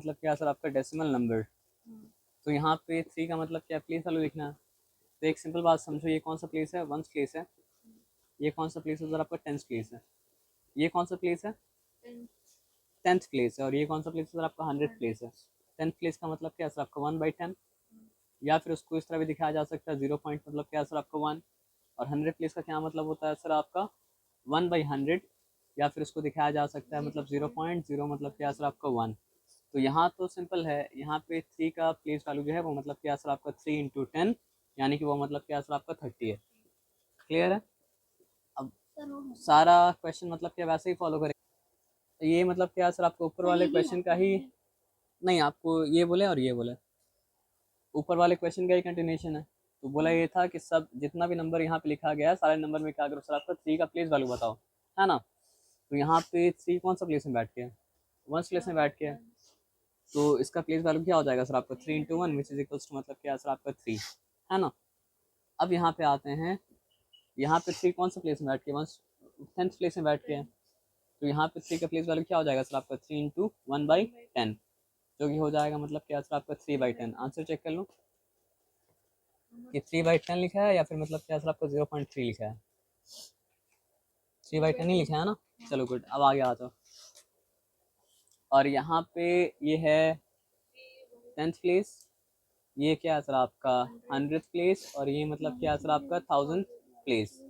मतलब क्या सर आपका डेसिमल नंबर। तो यहाँ पे 3 का मतलब क्या प्लेस वैल्यू लिखना है। तो एक सिंपल बात समझो, ये कौन सा प्लेस है, वंस प्लेस है। ये कौन सा प्लेस है सर आपका, टेंथ प्लेस है। ये कौन सा प्लेस है, टेंथ प्लेस है। और ये कौन सा प्लेस है सर आपका, 100th प्लेस है। टेंथ प्लेस का मतलब क्या है सर आपका 1/10, या फिर उसको इस तरह भी दिखाया जा सकता है 0 पॉइंट मतलब क्या है सर आपका 1। और 100 प्लेस का क्या मतलब होता है सर आपका 1/100, या फिर उसको दिखाया जा सकता है मतलब 0.0 मतलब क्या है सर आपका 1। तो यहाँ तो सिंपल है, यहाँ पे 3 का प्लेस वैल्यू जो है वो मतलब क्या सर आपका 3 इंटू 10, यानी कि वो मतलब क्या सर आपका 30 है। क्लियर है। अब सारा क्वेश्चन मतलब क्या वैसे ही फॉलो करें। ये मतलब क्या सर आपको ऊपर वाले क्वेश्चन का ही, नहीं आपको ये बोले और ये बोले, ऊपर वाले क्वेश्चन का ही कंटिन्यूशन है। तो बोला ये था कि सब जितना भी नंबर यहाँ पे लिखा गया है सारे नंबर में क्या करो सर आपका 3 का प्लेस वैल्यू बताओ, है ना। तो यहाँ पे 3 कौन सा प्लेस में बैठ के है, 1 प्लेस में बैठ के है। तो इसका प्लेस वैल्यू क्या हो जाएगा सर आपका 3 into 1 which is equals to मतलब क्या सर आपका 3, है ना। अब यहाँ पे आते हैं, यहाँ पे 3 कौन सा प्लेस में बैठ के, 10th प्लेस में बैठ के है। तो यहाँ पे 3 का प्लेस वैल्यू क्या हो जाएगा सर आपका 3 इंटू 1/10, जो कि हो जाएगा मतलब क्या सर आपका 3/10। आंसर चेक कर लो कि 3/10 लिखा है या फिर मतलब क्या सर आपका 0.3 लिखा है। 3/10 ही लिखा है ना। चलो गुड, अब आगे आ जाओ। और यहाँ पे ये है 10th प्लेस, ये क्या है सर आपका 100th प्लेस, और ये मतलब क्या है सर आपका 1000th प्लेस।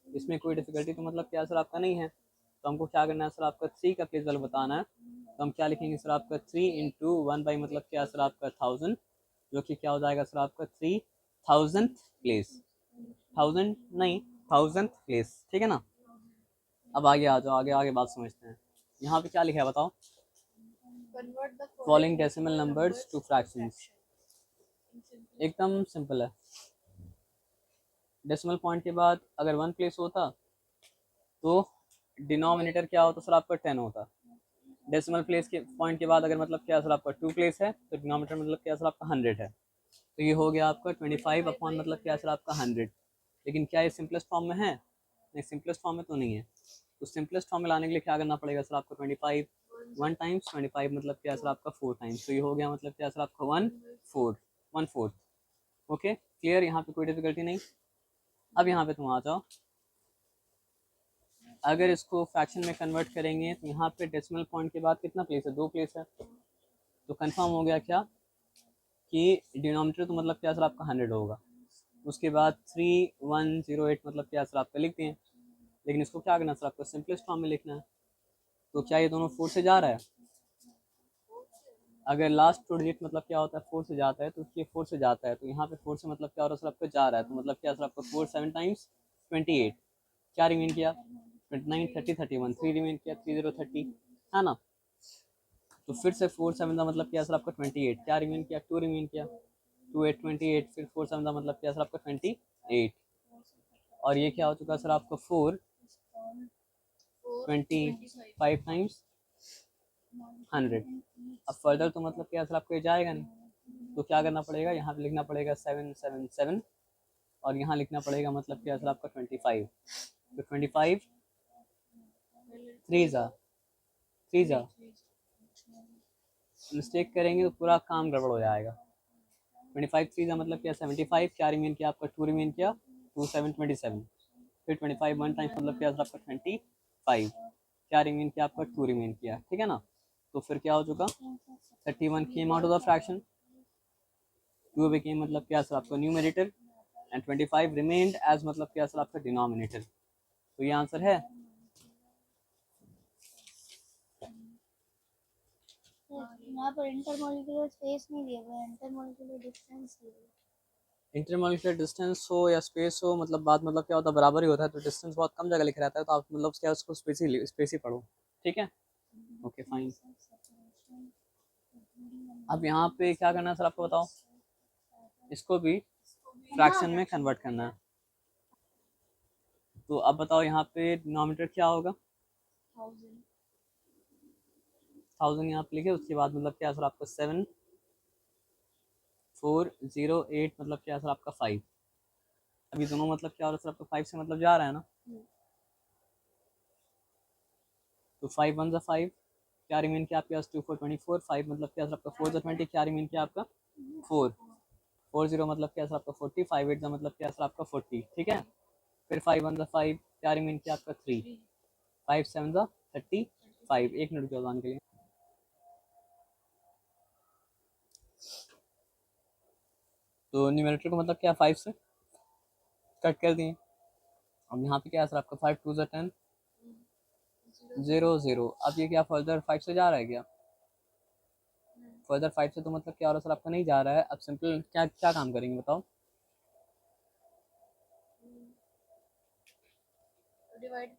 इसमें कोई डिफिकल्टी तो मतलब क्या सर आपका नहीं है। तो हमको क्या करना है सर आपका 3 का प्लेस वैल्यू बताना है। तो हम क्या लिखेंगे सर आपका 3 इंटू 1 बाई मतलब क्या सर आपका 1000, जो कि क्या हो जाएगा सर आपका 3000th प्लेस, 1000 नहीं 1000th प्लेस, ठीक है ना। अब आगे आ जाओ, आगे आगे बात समझते हैं। यहाँ पे क्या लिखा है बताओ, following decimal numbers two fractions. एकदम सिंपल है। डेसिमल पॉइंट के बाद अगर 1 प्लेस होता तो डिनोमिनेटर क्या होता सर आपका 10 होता। डेसिमल प्लेस के पॉइंट के बाद अगर मतलब क्या सर आपका 2 प्लेस है तो डिनोमिनेटर मतलब क्या सर आपका 100 है। तो ये हो गया आपका 25 अपॉन मतलब क्या सर आपका 100। लेकिन क्या ये सिंपलेस्ट फॉर्म में है, नहीं सिंपलेस्ट फॉर्म में तो नहीं है। तो सिंपलेस्ट फॉर्म में लाने के लिए क्या करना पड़ेगा सर आपको 25 1 टाइम्स 25 मतलब क्या सर आपका 4 टाइम्स। तो ये हो गया मतलब क्या सर आपका 1/4। ओके क्लियर, यहाँ पे कोई डिफिकल्टी नहीं। अब यहाँ पे तुम आ जाओ, अगर इसको फ्रैक्शन में कन्वर्ट करेंगे तो यहाँ पे डेसिमल पॉइंट के बाद कितना प्लेस है, 2 प्लेस है। तो कंफर्म हो गया क्या कि डिनोमिनेटर तो मतलब क्या सर आपका 100 होगा। उसके बाद 3108 मतलब क्या सर आपका लिखते हैं। लेकिन इसको क्या करना सर आपको सिंपलेस्ट फॉर्म में लिखना है। तो क्या ये दोनों 4 से जा रहा है, अगर लास्ट 2 डिजिट मतलब क्या होता है 4 से जाता है तो ये 4 से जाता है। तो यहाँ पे 4 से मतलब क्या हो रहा है सर आपका जा रहा है। तो मतलब क्या सर आपका 4 7 टाइम्स 28, क्या रिमेन किया 29 30 31, 3 रिमेन किया 30 30, है ना। तो फिर से 4 7 का मतलब क्या सर आपका 28, क्या रिमेन किया 2 रिमेन किया 2 8 28, फिर 4 7 का मतलब क्या सर आपका 28। और ये क्या हो चुका सर आपका 4 25 टाइम्स 100। अब फर्दर तो मतलब क्या सर आपको ये जाएगा नहीं। तो क्या करना पड़ेगा, यहाँ पे लिखना पड़ेगा 777, और यहाँ लिखना पड़ेगा मतलब क्या सर आपका 25। तो 25 3 जा मिस्टेक करेंगे तो पूरा काम गड़बड़ हो जाएगा। 25 3 का मतलब क्या 75, क्या रिमेन किया आपका 2 रिमेन किया 2 7 27, फिर 25 1 टाइम मतलब क्या आपका 25, क्या रिमेन किया आपका 2 रिमेन किया, ठीक है ना। तो फिर क्या हो चुका 31 came out of the fraction, 2 became मतलब क्या सर आपका न्यूमरेटर, एंड 25 रिमेन्ड एज मतलब क्या सर आपका डिनोमिनेटर। तो ये आंसर है। यहाँ पर इंटरमॉलिक्यूलर स्पेस नहीं दिया हुआ है, इंटरमॉलिक्यूलर डिस्टेंस दिया हुआ है। इंटरमॉलिक्यूलर डिस्टेंस हो या स्पेस हो मतलब बात मतलब क्या होता है बराबर ही होता है। तो डिस्टेंस बहुत कम जगह लिखा रहता है तो आप मतलब क्या उसको स्पेस ही पढ़ो, ठीक है। Okay fine. अब यहाँ पे क्या करना है सर आपको बताओ, इसको भी फ्रैक्शन में कन्वर्ट करना है। तो अब बताओ यहाँ पे डिनोमिनेटर क्या होगा 1000 यहाँ पे लिखे, उसके बाद मतलब क्या सर आपका 7408 मतलब क्या सर आपका 5। अभी दोनों मतलब क्या हो रहा है सर आपका 5 से मतलब जा रहा है ना। तो 5 1 5, क्या रिमेन किया आपके पास 2 4 24, 5 मतलब क्या सर आपका 4 ज़ा 20, क्या रिमेन किया आपका 4, 4 0 मतलब क्या सर आपका 40, 5 8 ज़ा मतलब क्या सर आपका 40, ठीक है। फिर 5 1 ज़ा 5, क्या रिमेन किया आपका 3, 5 7 ज़ा 35, 1 मिनट के के लिए। तो न्यूमरेटर को मतलब क्या 5 से कट कर दिए। अब यहाँ पे क्या है सर आपका 5 2 ज़ा 10, 0 0। अब ये क्या फर्दर 5 से जा रहा है क्या? फर्दर 5 से तो मतलब क्या हो रहा है सर आपका नहीं जा रहा है। अब सिंपल क्या क्या काम करेंगे बताओ? डिवाइड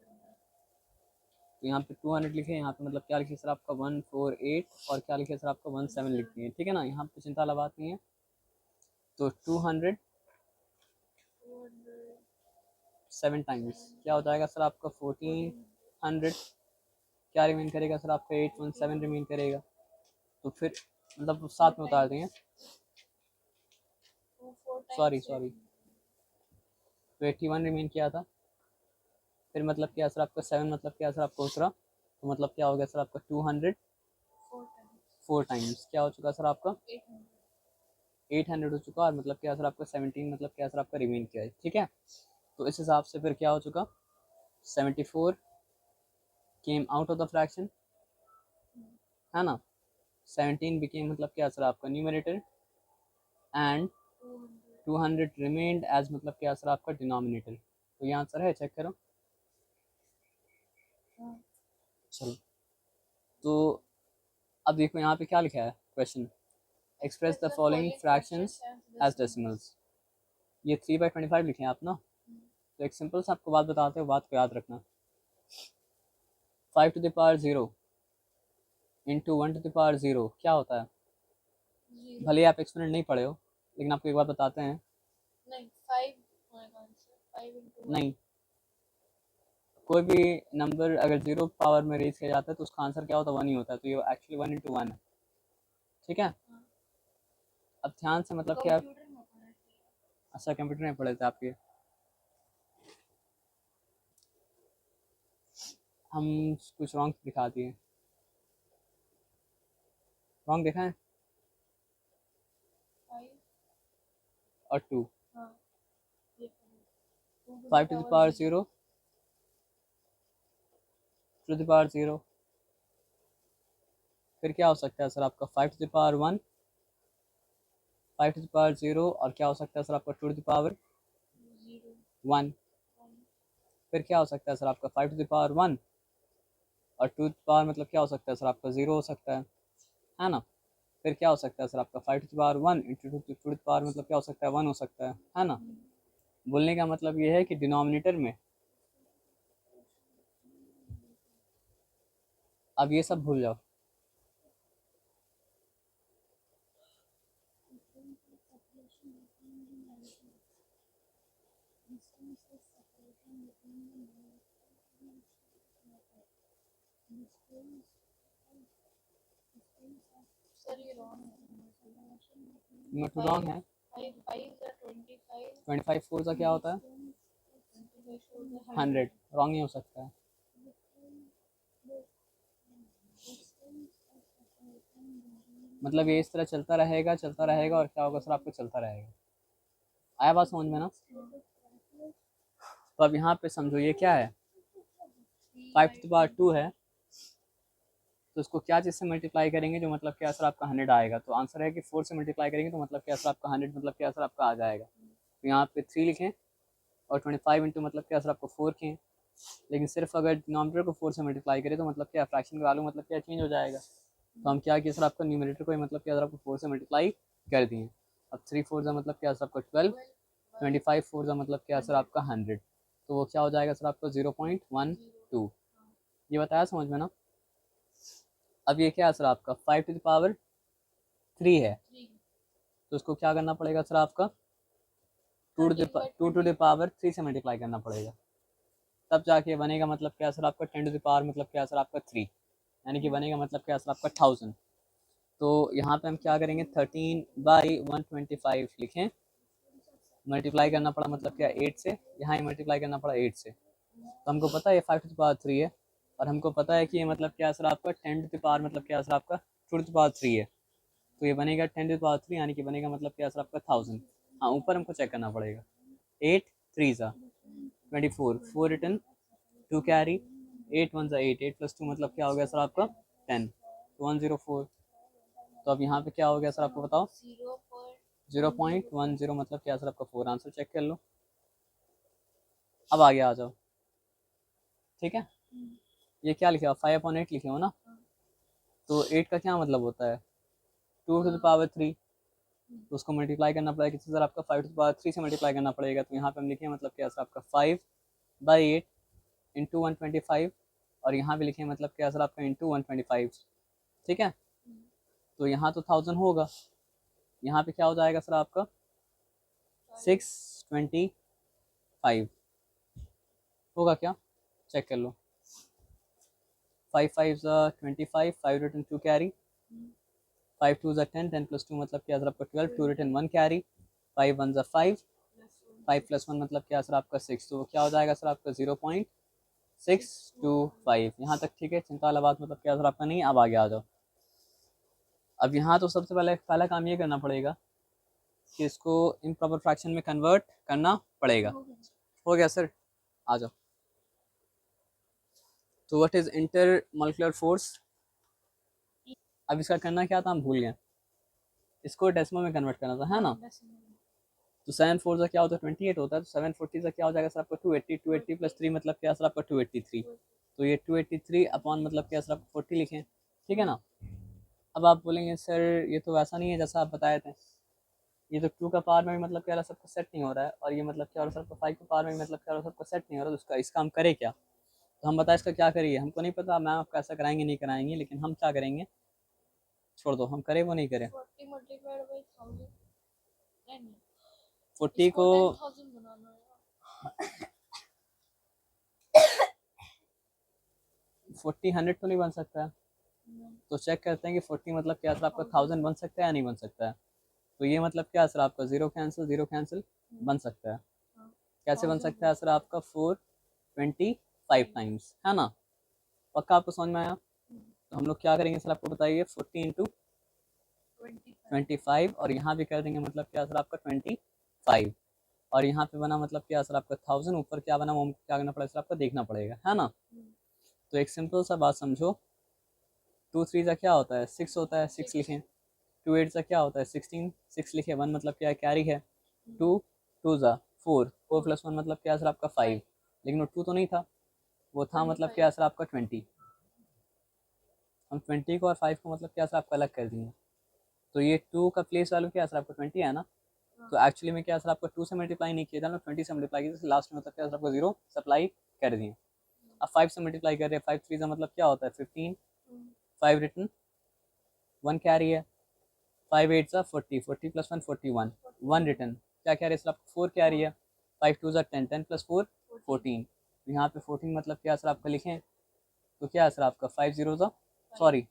तो यहाँ पे 200 लिखे, यहाँ पे मतलब क्या लिखे सर आपका 148 और क्या लिखे सर आपका 17 लिख दिए, ठीक है ना। यहाँ पे चिंता वाला बात नहीं है। तो 200 7 टाइम्स क्या हो जाएगा सर आपका 1400, क्या रिमेन करेगा सर आपका 817 रिमेन करेगा। तो फिर मतलब साथ में उतार देंगे, सॉरी तो 81 रिमेन किया था। फिर मतलब क्या सर आपका 7 मतलब क्या सर आपका उतरा, तो मतलब क्या हो गया सर आपका 204 टाइम्स क्या हो चुका सर आपका 800 हो चुका। और मतलब क्या सर आपका 17 मतलब क्या सर आपका रिमेन किया है, ठीक है। तो इस हिसाब से फिर क्या हो चुका 74 came out of the fraction, है ना। 17 बिकेम मतलब क्या सर आपका न्यूमरेटर एंड 200 रिमेन्ड एज मतलब क्या सर आपका डिनोमिनेटर। तो ये आंसर है, चेक करो। चलो तो अब देखो यहाँ पे क्या लिखा है question, express the following fractions as decimals. ये 3/25 लिखे हैं आप ना। तो एक सिंपल सा आपको बात बताते हो, बात को याद रखना। 5 to the power 0 into 1 to the power 0 क्या होता है? भले आप एक्सपोनेंट नहीं पढ़े हो, लेकिन आपको एक बात बताते हैं। नहीं, कोई भी नंबर अगर 0 पावर में रेज किया जाता है तो उसका आंसर क्या होता है 1 ही होता है। तो ये एक्चुअली 1 into 1 है, ठीक है। अब ध्यान से मतलब क्या, अच्छा कंप्यूटर में पढ़े थे आपके, हम कुछ रॉन्ग दिखा दिए, रॉन्ग देखा है। और 2 5 to the power 0 to the power 0, फिर क्या हो सकता है सर आपका 5 to the power 1, 5 to the power 0 और क्या हो सकता है सर आपका 2 to the power 1। फिर क्या हो सकता है सर आपका 5 to the power 1 और 2 to the power मतलब क्या हो सकता है सर आपका 0 हो सकता है ना। फिर क्या हो सकता है सर आपका 5 to the power 1 into 2 to the power मतलब क्या हो सकता है 1 हो सकता है ना। बोलने का मतलब ये है कि डिनोमिनेटर में, अब ये सब भूल जाओ। नंबर 2 रॉन्ग है। 25 4 का क्या होता है 100, रॉन्ग नहीं हो सकता है। मतलब ये इस तरह चलता रहेगा और क्या होगा सर आपको चलता रहेगा। आया बात समझ में ना। तो अब यहाँ पे समझो ये क्या है 5 to the power 2 है, तो उसको क्या चीज़ से मल्टीप्लाई करेंगे जो मतलब क्या सर आपका 100 आएगा। तो आंसर है कि 4 से मल्टीप्लाई करेंगे तो मतलब क्या सर आपका 100 मतलब क्या सर आपका आ जाएगा। तो यहाँ पे 3 लिखें और 25 इंटू मतलब क्या सर आपको 4 खें। लेकिन सिर्फ अगर डिनोमिनेटर को 4 से मल्टीप्लाई करें तो मतलब क्या फ्रैक्शन का वैल्यू मतलब क्या चेंज हो जाएगा। तो हम क्या किया सर आपका न्यूमरेटर को मतलब क्या सर आपको 4 से मल्टीप्लाई कर दिए। अब 3 4 का मतलब क्या सर आपका 12, 25 4 का मतलब क्या सर आपका 100, तो वो क्या हो जाएगा सर आपका 0.12। ये बताया समझ में ना। अब ये क्या है सर आपका 5 to the power 3 है, तो उसको क्या करना पड़ेगा सर आपका 2 to the power 3 से मल्टीप्लाई करना पड़ेगा, तब जाके बनेगा मतलब क्या सर आपका 10 to the power मतलब क्या सर आपका 3, यानी कि बनेगा मतलब क्या सर आपका 1000। तो यहाँ पे हम क्या करेंगे 13/125 लिखें, मल्टीप्लाई करना पड़ा मतलब क्या 8 से, यहाँ ही मल्टीप्लाई करना पड़ा 8 से। तो हमको पता है ये 5 to the power 3 है, और हमको पता है कि ये मतलब क्या सर आपका 10 टू द पावर मतलब क्या सर आपका 2 टू द पावर 3 है, तो ये बनेगा 10 टू द पावर 3 यानी कि बनेगा मतलब क्या सर आपका 1000। हाँ ऊपर हमको चेक करना पड़ेगा। 8 3 सा 24, 4 रिटर्न 2 कैरी, 8 1 सा 8, 8 + 2 मतलब क्या हो गया सर आपका 10, 104। तो अब यहाँ पे क्या हो गया सर आपको बताओ? 0.10 मतलब क्या सर आपका 4। आंसर चेक कर लो। अब आगे आ जाओ, ठीक है। ये क्या लिखे हो? 5/8 लिखे हो ना, तो 8 का क्या मतलब होता है? 2 टू द पावर 3, तो उसको मल्टीप्लाई करना पड़ेगा किसी सर आपका 5 टू द पावर 3 से मल्टीप्लाई करना पड़ेगा। तो यहाँ पे हम लिखे मतलब क्या सर आपका 5/8 इंटू 125, और यहाँ पे लिखे मतलब क्या सर आपका इंटू 125, ठीक है। तो यहाँ तो 1000 होगा, यहाँ पे क्या हो जाएगा सर आपका 625 होगा क्या? चेक कर लो। 5 5 25, 5 रिटर्न 2 कैरी, 5 2 10, 10 + 2 मतलब क्या सर आपका 12, 2 रिटर्न 1 कैरी, 5 1 5, 5 + 1 मतलब क्या सर आपका 6, तो क्या हो जाएगा सर आपका 0.625। यहाँ तक ठीक है, चिंता वाला बात मतलब क्या सर आपका नहीं। अब आगे आ जाओ। अब यहाँ तो सबसे पहला काम ये करना पड़ेगा कि इसको इम्प्रॉपर फ्रैक्शन में कन्वर्ट करना पड़ेगा। हो गया सर, आ जाओ। तो what is inter molecular force? अब इसका करना क्या था हम भूल गए, इसको डेसिमल में कन्वर्ट करना था, है ना। तो 7 4 का क्या होता है 28 होता है, तो 740 का क्या हो जाएगा सर आपका 280, 280 + 3 मतलब क्या सर आपका 283, तो ये 283 अपॉन मतलब क्या सर आपका 40 लिखें, ठीक है ना। अब आप बोलेंगे सर ये तो वैसा नहीं है जैसा आप बताए थे, ये तो 2 का पावर में भी मतलब क्या सबको सेट नहीं हो रहा है, और ये मतलब क्या हो रहा है सबको 5 का पावर में भी मतलब क्या हो रहा है सबको सेट नहीं हो रहा, तो इसका हम करे क्या? तो हम बताए इसका क्या करिए, हमको नहीं पता मैम आपका ऐसा कराएंगे नहीं कराएंगे, लेकिन हम क्या करेंगे, छोड़ दो, हम करें वो नहीं करें। 40 को 40 100 तो नहीं बन सकता है, तो चेक करते हैं कि 40 मतलब क्या सर आपका 1000 बन सकता है या नहीं बन सकता है। तो ये मतलब क्या सर आपका जीरो कैंसिल बन सकता है। कैसे बन सकता है सर आपका 425 टाइम्स, है ना। पक्का आपको समझ में आया? तो हम लोग क्या करेंगे सर आपको बताइए, 40 इंटू 25, और यहाँ भी कर देंगे मतलब क्या सर आपका 25, और यहाँ पे बना मतलब क्या सर आपका 1000, ऊपर क्या बना वो हमको क्या करना पड़ेगा सर आपका देखना पड़ेगा, है ना। तो एक सिंपल सा बात समझो, 2 3 का क्या होता है 6 होता है, 6 लिखें। 2 8 का क्या होता है 16, 6 लिखे। 1 मतलब क्या कैरी है, 2 2 4, 4 + 1 मतलब क्या सर आपका 5, लेकिन वो 2 तो नहीं था, वो था मतलब क्या सर आपका 20। हम 20 को और 5 को मतलब क्या सर आपका अलग कर दिए, तो ये 2 का प्लेस वैल्यू क्या सर आपका 20 है ना। तो एक्चुअली में क्या सर आपका 2 से मल्टीप्लाई नहीं किया था ना, 20 से मल्टीप्लाई किया, लास्ट में मतलब क्या सर आपको 0 सप्लाई कर दिए। अब 5 से मल्टीप्लाई कर रहे हैं, 5 3 का मतलब क्या होता है 15, 5 रिटर्न 1 कैरी है, 5 8 40, 40 + 1 41, 1 रिटर्न क्या कैरी है सर आपको 4 कैरी है, 5 2 10, 10 + 4 14, यहाँ पे 14 मतलब क्या सर आपका लिखें, तो क्या है सर आपका 5 0 सॉरी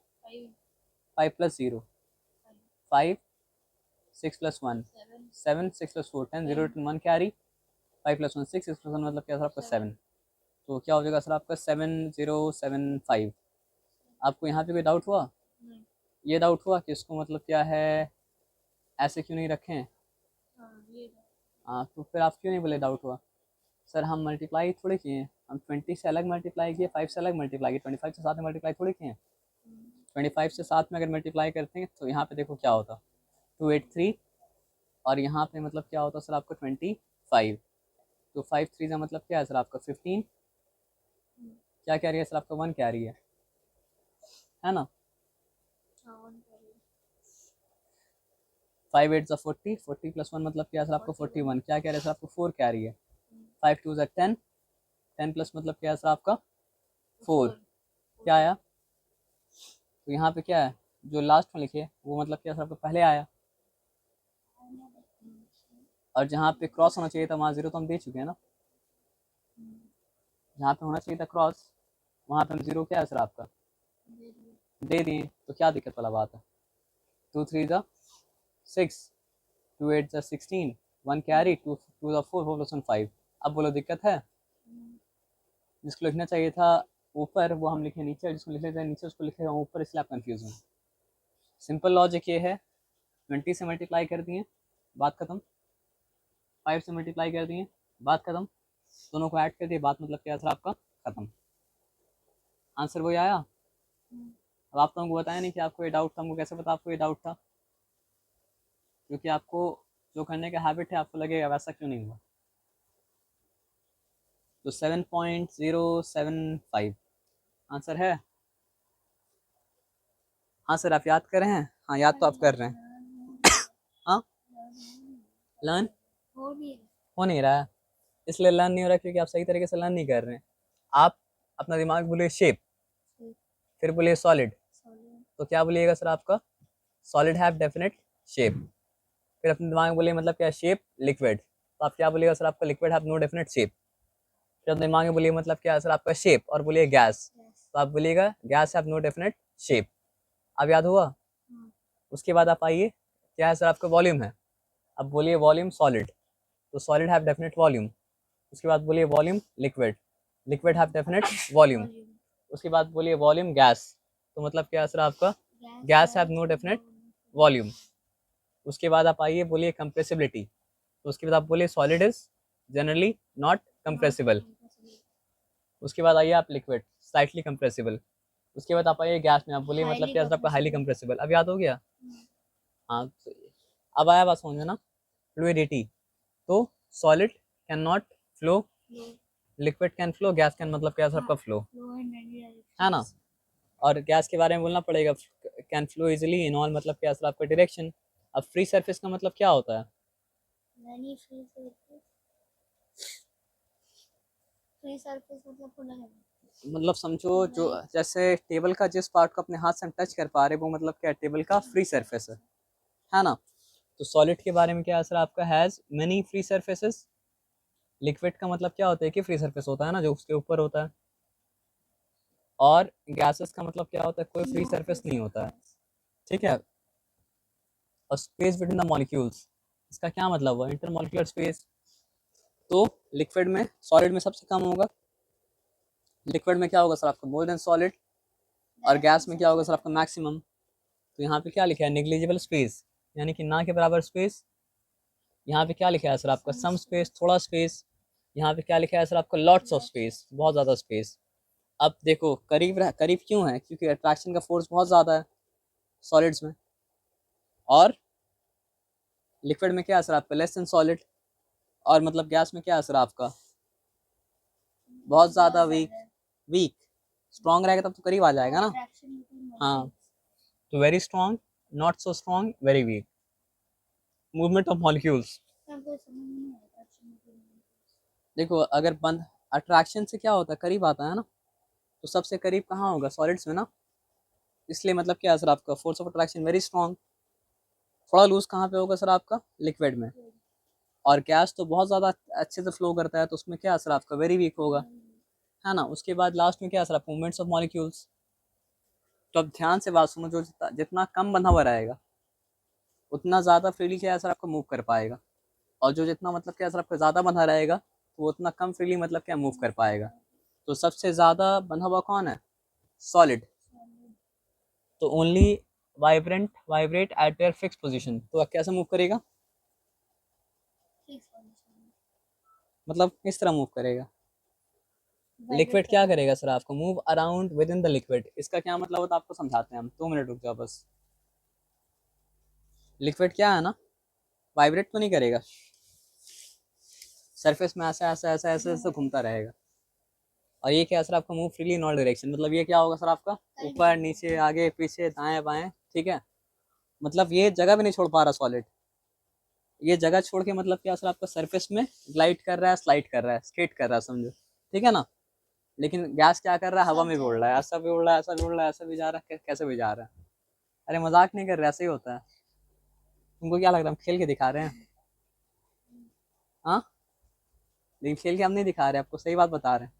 5 + 0 5, 6 + 1 7, 6 + 4 10, 0 रिटर्न 1 कैरी, 5 + 1 6, 6 + 1 मतलब क्या सर आपका 7, तो क्या हो जाएगा सर आपका 7075। आपको यहाँ पे कोई डाउट हुआ? ये डाउट हुआ कि इसको मतलब क्या है ऐसे क्यों नहीं रखें? हाँ, तो फिर आप क्यों नहीं बोले डाउट हुआ? सर हम मल्टीप्लाई थोड़े किए हैं, हम 20 से अलग मल्टीप्लाई किए, 5 से अलग मल्टीप्लाई किए, 25 से साथ में मल्टीप्लाई थोड़े किए हैं। 25 से साथ में अगर मल्टीप्लाई करते हैं तो यहाँ पे देखो क्या होता, 283, और यहाँ पे मतलब क्या होता सर आपका 25, तो 5 3 का मतलब क्या है सर आपका 15, क्या कह रही है सर आपका 1 कह रही है ना। 5 8 40, 40 + 1 मतलब क्या है सर आपको 41, क्या कह रहे हैं सर आपको 4 कह रही है, 5 2 10, 10 + मतलब क्या है सर आपका 4, क्या आया, तो यहाँ पे क्या है जो लास्ट में लिखे वो मतलब क्या सर आपको पहले आया, और जहाँ पे क्रॉस होना चाहिए था वहाँ 0 तो हम दे चुके हैं ना, जहाँ पे होना चाहिए था क्रॉस वहाँ पे हम 0 क्या है सर आपका दे दिए, तो क्या दिक्कत वाला बात है। 2 3 6, 2 8 16, 1 कैरी, 2 2 4, 4 + 1 5। अब बोलो दिक्कत है? जिसको लिखना चाहिए था ऊपर वो हम लिखे नीचे, जिसको लिख लेते हैं नीचे उसको लिखे ऊपर, इसलिए आप कंफ्यूज हैं। सिंपल लॉजिक ये है, 20 से मल्टीप्लाई कर दिए, बात खत्म। 5 से मल्टीप्लाई कर दिए, बात खत्म। दोनों को ऐड कर दिए, बात मतलब क्या सर आपका खत्म। आंसर वही आया। अब आप तो हमको बताया नहीं कि आपको ये डाउट था, हमको कैसे पता आपको ये डाउट था? क्योंकि आपको जो करने का हैबिट है आपको लगेगा वैसा क्यों नहीं हुआ। तो 7.075 आंसर है। हाँ सर, आप याद कर रहे हैं? हाँ, याद तो आप कर रहे हैं। हाँ, लर्न हो नहीं रहा है, इसलिए लर्न नहीं हो रहा क्योंकि आप सही तरीके से लर्न नहीं कर रहे हैं। आप अपना दिमाग बोलिए शेप, फिर बोलिए सॉलिड, तो क्या बोलिएगा सर आपका? Solid have definite shape. फिर अपने दिमाग में बोलिए मतलब क्या शेप? लिक्विड, तो आप क्या बोलिएगा सर आपका? Liquid have no definite shape. फिर अपने दिमाग में बोलिए मतलब क्या है सर आपका? शेप, और बोलिए गैस, तो आप बोलिएगा gas have no definite shape. अब याद हुआ? उसके बाद आप आइए, क्या है सर आपका? वॉल्यूम है। अब बोलिए वॉल्यूम सॉलिड, तो सॉलिड हैव डेफिनेट वॉल्यूम। उसके बाद बोलिए volume liquid, liquid have definite volume. उसके बाद बोलिए वॉल्यूम गैस, तो मतलब क्या है सर आपका? Gas have no definite volume. उसके बाद आप आइए बोलिए कंप्रेसिबिलिटी, तो उसके बाद आप बोलिए solid is generally not compressible. उसके बाद आइए आप लिक्विड, स्लाइटली कंप्रेसिबल। उसके बाद आप आइए गैस में, आप बोलिए मतलब क्या सर आपका? Highly compressible. अब याद हो गया? हाँ, तो अब आया बात समझ में ना, फ्लूइडिटी। तो solid can not flow, liquid can flow, gas can मतलब क्या सर आपका? फ्लो, है ना। और गैस के बारे में बोलना पड़ेगा, can flow easily in all मतलब क्या सर आपका? डायरेक्शन। अब फ्री सरफेस का मतलब क्या होता है? फ्री सरफेस मतलब खुला है। मतलब समझो जो जैसे टेबल का जिस पार्ट को अपने हाथ से हम टच कर पा रहे वो मतलब क्या? टेबल का फ्री सरफेस है ना। तो सॉलिड के बारे में क्या सर आपका? Has many free surfaces. Liquid का मतलब क्या होता है कि फ्री सरफेस होता है ना जो उसके ऊपर होता है। और गैसेस का मतलब क्या होता है? कोई फ्री सरफेस नहीं होता है, ठीक है। और स्पेस बिटवीन द मॉलिक्यूल्स, इसका क्या मतलब हुआ? Intermolecular space. तो लिक्विड में, सॉलिड में सबसे कम होगा, लिक्विड में क्या होगा सर आपका? More than solid. और गैस में क्या होगा सर आपका? मैक्सिमम। तो यहाँ पे क्या लिखा है? नेग्लिजिबल स्पेस, यानी कि ना के बराबर स्पेस। यहाँ पे क्या लिखा है सर आपका? सम स्पेस, थोड़ा स्पेस। यहाँ पे क्या लिखा है सर आपका? लॉट्स ऑफ स्पेस, बहुत ज़्यादा स्पेस। अब देखो करीब करीब क्यों है? क्योंकि अट्रैक्शन का फोर्स बहुत ज़्यादा है सॉलिड्स में, और लिक्विड में क्या असर आपका? Less than solid. और मतलब गैस में क्या असर आपका? बहुत ज़्यादा वीक। वीक, स्ट्रॉन्ग रहेगा तब तो करीब आ जाएगा ना। हाँ, तो very strong, not so strong, very weak. Movement of molecules. देखो अगर बंद, अट्रैक्शन से क्या होता है? करीब आता है ना, तो सबसे करीब कहाँ होगा? सॉलिड्स में ना। इसलिए मतलब क्या है सर आपका? Force of attraction very strong. थोड़ा लूज कहाँ पे होगा सर आपका? लिक्विड में। और गैस तो बहुत ज़्यादा अच्छे से फ्लो करता है, तो उसमें क्या असर आपका? वेरी वीक होगा, है ना। उसके बाद लास्ट में क्या असर आपका? Movements of molecules. तो अब ध्यान से बात सुनो, जो जितना कम बंधा हुआ रहेगा उतना ज़्यादा फ्रीली क्या असर आपका? मूव कर पाएगा। और जो जितना मतलब क्या असर आपका? ज़्यादा बंधा रहेगा तो वो उतना कम फ्रीली मतलब क्या? मूव कर पाएगा। तो सबसे ज़्यादा बंधा हुआ कौन है? सॉलिड। तो only vibrate eight there fix position, तो कैसे मूव करेगा? मतलब किस तरह मूव करेगा? लिक्विड क्या करेगा सर आपको? Move around with in the liquid. इसका क्या मतलब होता है आपको समझाते हैं हम, 2 मिनट रुक जाओ बस। लिक्विड क्या है ना, वाइब्रेट तो नहीं करेगा, सरफेस में ऐसा ऐसा ऐसा ऐसे ऐसे घूमता रहेगा। और ये क्या सर आपका? Move freely in all direction. मतलब ये क्या होगा सर आपका? ऊपर नीचे आगे पीछे दाएं बाएं, ठीक है। मतलब ये जगह भी नहीं छोड़ पा रहा सॉलिड, ये जगह छोड़ के मतलब क्या सर आपका? सरफेस में ग्लाइड कर रहा है, स्लाइड कर रहा है, स्केट कर रहा है, समझो, ठीक है ना। लेकिन गैस क्या कर रहा है? हवा में भी उड़ रहा है, ऐसा भी उड़ रहा है, ऐसा भी उड़ रहा है, ऐसा भी जा रहा है, कैसे भी जा रहा है। अरे मजाक नहीं कर रहे, ऐसे ही होता है। तुमको क्या लग रहा है हम खेल के दिखा रहे हैं? हाँ, लेकिन खेल के हम नहीं दिखा रहे, आपको सही बात बता रहे हैं।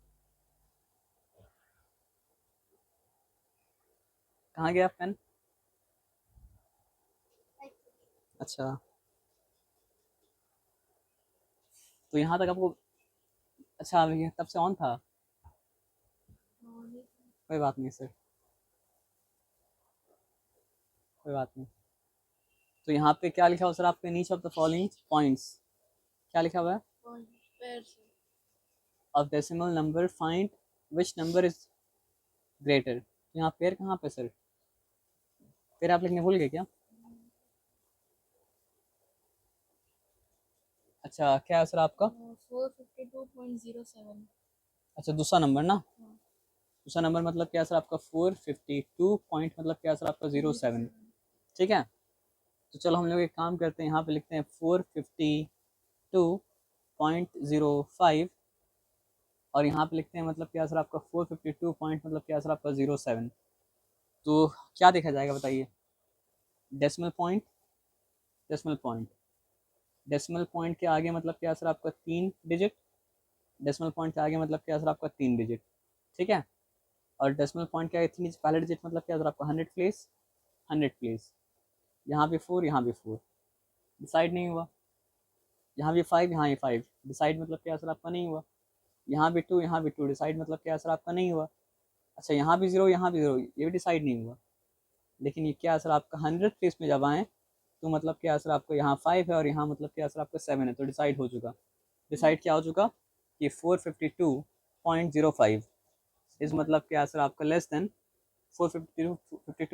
कहाँ गया पेन? अच्छा, तो यहाँ तक आपको, अच्छा ये तब से ऑन था। कोई बात नहीं सर, कोई बात नहीं। तो यहाँ पे क्या लिखा हुआ सर आपके नीचे ऑफ द फॉलोइंग पॉइंट्स, क्या लिखा हुआ है? Of decimal number find which number is greater. तो यहाँ पेयर कहाँ पे सर? पेयर आप लिखने भूल गए क्या? अच्छा क्या है सर आपका? 452.07। अच्छा दूसरा नंबर ना, दूसरा नंबर मतलब क्या है सर आपका? 452 पॉइंट मतलब क्या है सर आपका? 07। ठीक है, तो चलो हम लोग एक काम करते हैं, यहाँ पे लिखते हैं 452.05 और यहाँ पे लिखते हैं मतलब क्या है सर आपका? 452 पॉइंट मतलब क्या है सर आपका? 07। तो क्या देखा जाएगा बताइए? Decimal point, decimal point, decimal point के आगे मतलब क्या है सर आपका? 3 डिजिट, डेसिमल पॉइंट के आगे मतलब क्या है सर आपका? 3 डिजिट। ठीक है, और डेसिमल पॉइंट के आगे 3 डिजिट, पहले डिजिट मतलब क्या है सर आपका? 100 प्लेस, 100 प्लेस, यहाँ भी 4, यहाँ भी 4, डिसाइड नहीं हुआ। यहाँ भी 5, यहाँ भी 5, डिसाइड मतलब क्या है सर आपका? नहीं हुआ। यहाँ भी 2, यहाँ भी 2, डिसाइड मतलब क्या है सर आपका? नहीं हुआ। अच्छा यहाँ भी 0, यहाँ भी 0, ये भी डिसाइड नहीं हुआ। लेकिन ये क्या है सर आपका? 100 प्लेस में जब आए तो मतलब क्या है सर आपको? यहाँ 5 है और यहाँ मतलब क्या है सर आपका? 7 है, तो डिसाइड हो चुका। डिसाइड क्या हो चुका कि 452.05 इस मतलब क्या है सर आपका? लेस देन 452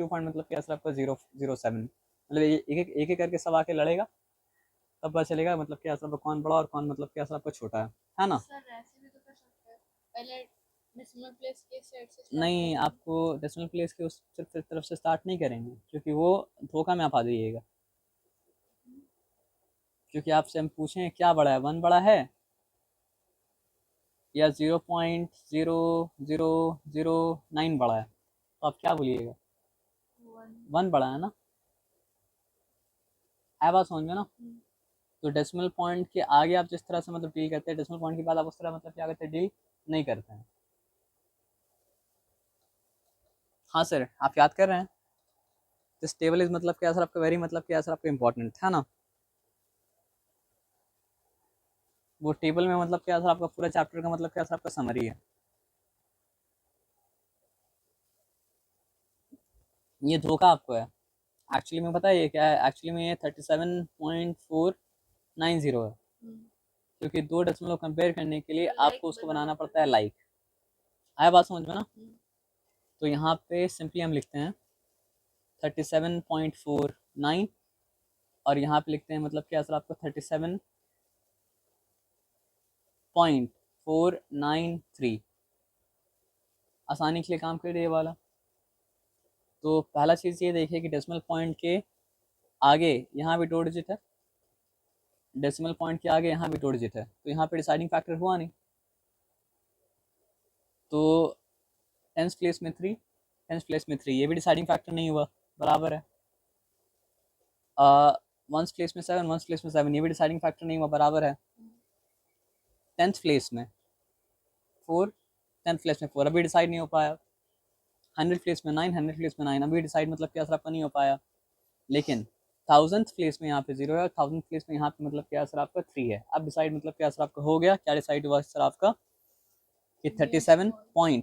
पॉइंट मतलब क्या है सर आपका? 007। मतलब एक एक करके सब आके लड़ेगा, तब पता चलेगा मतलब क्या है सर आपका? कौन बड़ा और कौन मतलब क्या है सर आपका? छोटा है ना? सर ऐसे भी तो कर सकते हैं, पहले डेसिमल प्लेस के साइड से start नहीं, करेंगे। आपको डेसिमल प्लेस के उस तरफ से स्टार्ट नहीं करेंगे, क्योंकि वो धोखा में आप आ जाइएगा। क्योंकि आपसे हम पूछें क्या बड़ा है, 1 बड़ा है या 0.0009 बड़ा है, तो आप क्या बोलिएगा? 1 बड़ा है ना, है बात समझ में ना? तो डेसिमल पॉइंट के आगे आप जिस तरह से मतलब डील करते हैं, डेसिमल पॉइंट के बाद आप उस तरह मतलब क्या करते हैं? डील नहीं करते हैं। हाँ सर, आप याद कर रहे हैं? दिस टेबल इज मतलब क्या सर आपका? वेरी मतलब क्या सर आपका? इंपॉर्टेंट है ना? वो टेबल में मतलब क्या सर आपका? पूरा चैप्टर का मतलब क्या सर आपका? समरी है। ये धोखा आपको है। एक्चुअली में पता है ये क्या है? एक्चुअली में ये 37.490 है, क्योंकि दो डेसिमल कंपेयर करने के लिए आपको उसको बनाना पड़ता है लाइक। आया बात समझ में ना? तो यहाँ पे सिंपली हम लिखते हैं 37.49 और यहाँ पे लिखते हैं मतलब क्या सर आपको? 37.493। आसानी के लिए काम कर ये वाला। तो पहला चीज़ ये देखिए कि डेसिमल पॉइंट के आगे यहाँ भी 2 डिजिट है, डेसिमल पॉइंट के आगे यहाँ भी 2 डिजिट है, तो यहाँ पे डिसाइडिंग फैक्टर हुआ नहीं। तो टेंस प्लेस में 3, टेंस प्लेस में 3, ये भी डिसाइडिंग फैक्टर नहीं हुआ, बराबर है। वंस प्लेस में 7, वंस प्लेस में 7, ये भी डिसाइडिंग फैक्टर नहीं हुआ, बराबर है। 10th प्लेस में 4, 10th प्लेस में 4, अभी डिसाइड नहीं हो पाया। 100 प्लेस में 9, 100 प्लेस में 9, अभी डिसाइड मतलब क्या सर आपका? नहीं हो पाया। लेकिन 1000th प्लेस में यहाँ पे 0 है और 1000th प्लेस में यहाँ पे मतलब क्या सर आपका? 3 है। अब डिसाइड मतलब क्या सर आपका? हो गया। क्या डिसाइड हुआ सर आपका? कि 37.490,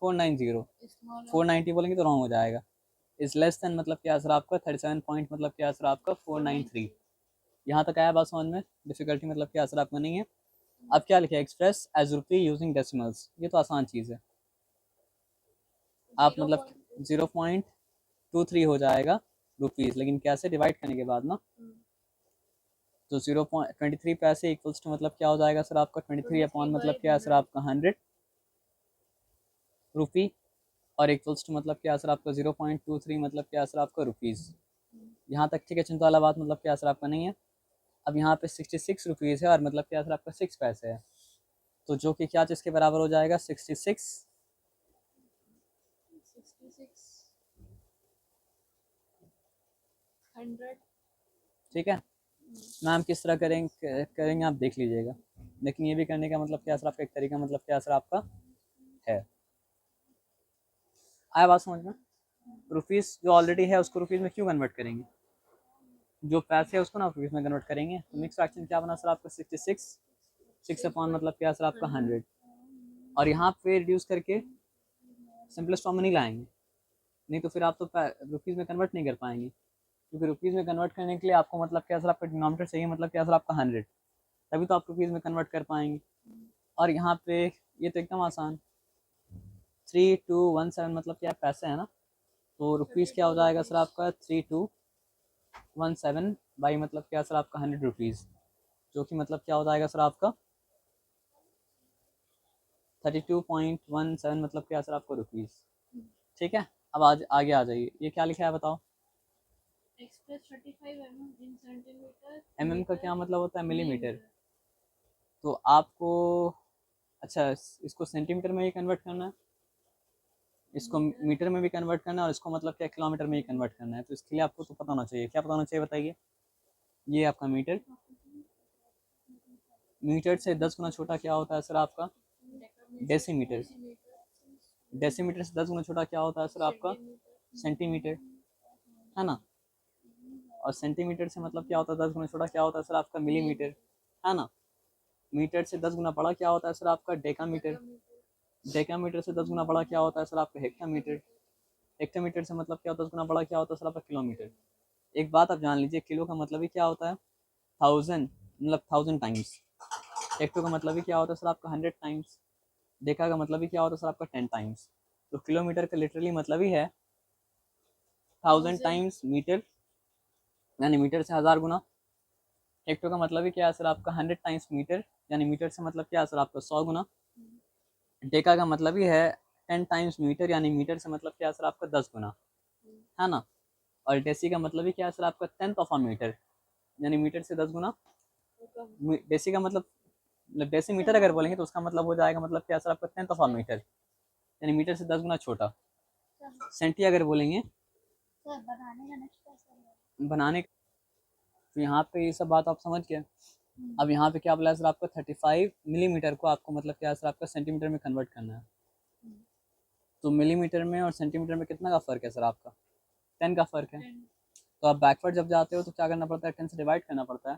490 बोलेंगे तो रॉन्ग हो जाएगा। इज लेस देन मतलब क्या सर आपका? 37 पॉइंट मतलब क्या सर आपका? 493। यहाँ तक आया बात समझ में? डिफिकल्टी मतलब क्या सर आपका? नहीं है। अब क्या लिखा है? एक्सप्रेस एज रुपी यूजिंग डेसिमल्स, ये तो आसान चीज़ है। आप मतलब 0.23 हो जाएगा रुपीज़, लेकिन कैसे? डिवाइड करने के बाद ना। तो 0.23 पैसे इक्वल्स टू मतलब क्या हो जाएगा सर आपका? 23 अपॉन मतलब क्या है सर आपका? 100 रुपी, और इक्वल्स टू मतलब क्या है सर आपका? 0.23 मतलब क्या है सर आपका? रुपीज़। यहाँ तक ठीक है, चिंता वाला बात मतलब क्या है सर आपका? नहीं है। अब यहाँ पे 66 रुपीज़ है और मतलब क्या है सर आपका? 6 पैसे है, तो जो कि क्या चीज़ के बराबर हो जाएगा? 66। ठीक है, मैम किस तरह करेंगे आप देख लीजिएगा, लेकिन ये भी करने का मतलब क्या सर आपका? एक तरीका मतलब क्या सर आपका? है। आया बात समझ में? रुपीज़ जो ऑलरेडी है उसको रुपीज़ में क्यों कन्वर्ट करेंगे? जो पैसे है उसको ना रुपीज़ में कन्वर्ट करेंगे। तो मिक्स फ्रैक्शन क्या बना सर आपका? 66, 6 अपॉन मतलब क्या सर आपका? 100, और यहाँ पे रिड्यूस करके सिंपलेस्ट फॉर्म में नहीं लाएंगे, नहीं तो फिर आप तो रुपीज़ में कन्वर्ट नहीं कर पाएंगे, क्योंकि रुपीज़ में कन्वर्ट करने के लिए आपको मतलब क्या सर आपका डिनोमिनेटर चाहिए, मतलब क्या सर आपका 100, तभी तो आप रुपीज़ में कन्वर्ट कर पाएंगे। और यहाँ पे ये तो एकदम आसान, 3217 मतलब क्या पैसे है ना, तो रुपीज़ क्या हो जाएगा सर आपका 3217 बाई मतलब क्या सर आपका 100 रुपीज़, जो कि मतलब क्या हो जाएगा सर आपका 32.17 मतलब क्या सर आपका रुपीज़। ठीक है, अब आज आगे आ जाइए, ये क्या लिखा है बताओ। Express 35 mm in centimetre, M का क्या मतलब होता है, मिलीमीटर। तो आपको अच्छा इसको सेंटीमीटर में ही कन्वर्ट करना है, इसको मीटर में भी कन्वर्ट करना है, और इसको मतलब क्या किलोमीटर में ही कन्वर्ट करना है। तो इसके लिए आपको तो पता होना चाहिए, क्या पता होना चाहिए बताइए। ये आपका मीटर, मीटर से 10 गुना छोटा क्या होता है सर आपका डेसीमीटर, डेसीमीटर से 10 गुना छोटा क्या होता है सर आपका सेंटीमीटर, है ना। और सेंटीमीटर से मतलब क्या होता है 10 गुना छोटा क्या होता है सर आपका मिलीमीटर, है ना। मीटर से 10 गुना बड़ा क्या होता है सर आपका डेकामीटर, डेकामीटर से 10 गुना बड़ा क्या होता है सर आपका हेक्टामीटर, हेक्टामीटर से मतलब क्या होता है 10 गुना बड़ा क्या होता है सर आपका किलोमीटर। एक बात आप जान लीजिए, किलो का मतलब ही क्या होता है 1000, मतलब 1000 टाइम्स। हेक्टो का मतलब ही क्या होता है सर आपका 100 टाइम्स। डेका का मतलब ही क्या होता है सर आपका 10 टाइम्स। तो किलोमीटर का लिटरली मतलब ही है 1000 टाइम्स मीटर, यानी मीटर से 1000 गुना। हेक्टो का मतलब ही क्या है सर आपका 100 टाइम्स मीटर, यानी मीटर से मतलब क्या है सर आपका 100 गुना। डेका का मतलब ही है 10 टाइम्स मीटर, यानी मीटर से मतलब क्या है सर आपका 10 गुना, है ना। और डेसी का मतलब ही क्या है सर आपका 10th ऑफ अ मीटर, यानी मीटर से 10 गुना। डेसी का मतलब डेसी मीटर अगर बोलेंगे तो उसका मतलब हो जाएगा मतलब क्या सर आपका 10th ऑफ अ मीटर, यानी मीटर से 10 गुना छोटा। सेंटी अगर बोलेंगे सर बनाने का नेक्स्ट कैसा बनाने, तो यहाँ पे ये सब बात आप समझ गए। अब यहाँ पे क्या बोला है सर आपको 35 मिलीमीटर को आपको मतलब क्या है सर आपका सेंटीमीटर में कन्वर्ट करना है। तो मिलीमीटर में और सेंटीमीटर में कितना का फ़र्क है सर आपका 10 का फ़र्क है। तो आप बैकवर्ड जब जाते हो तो क्या करना पड़ता है 10 से डिवाइड करना पड़ता है,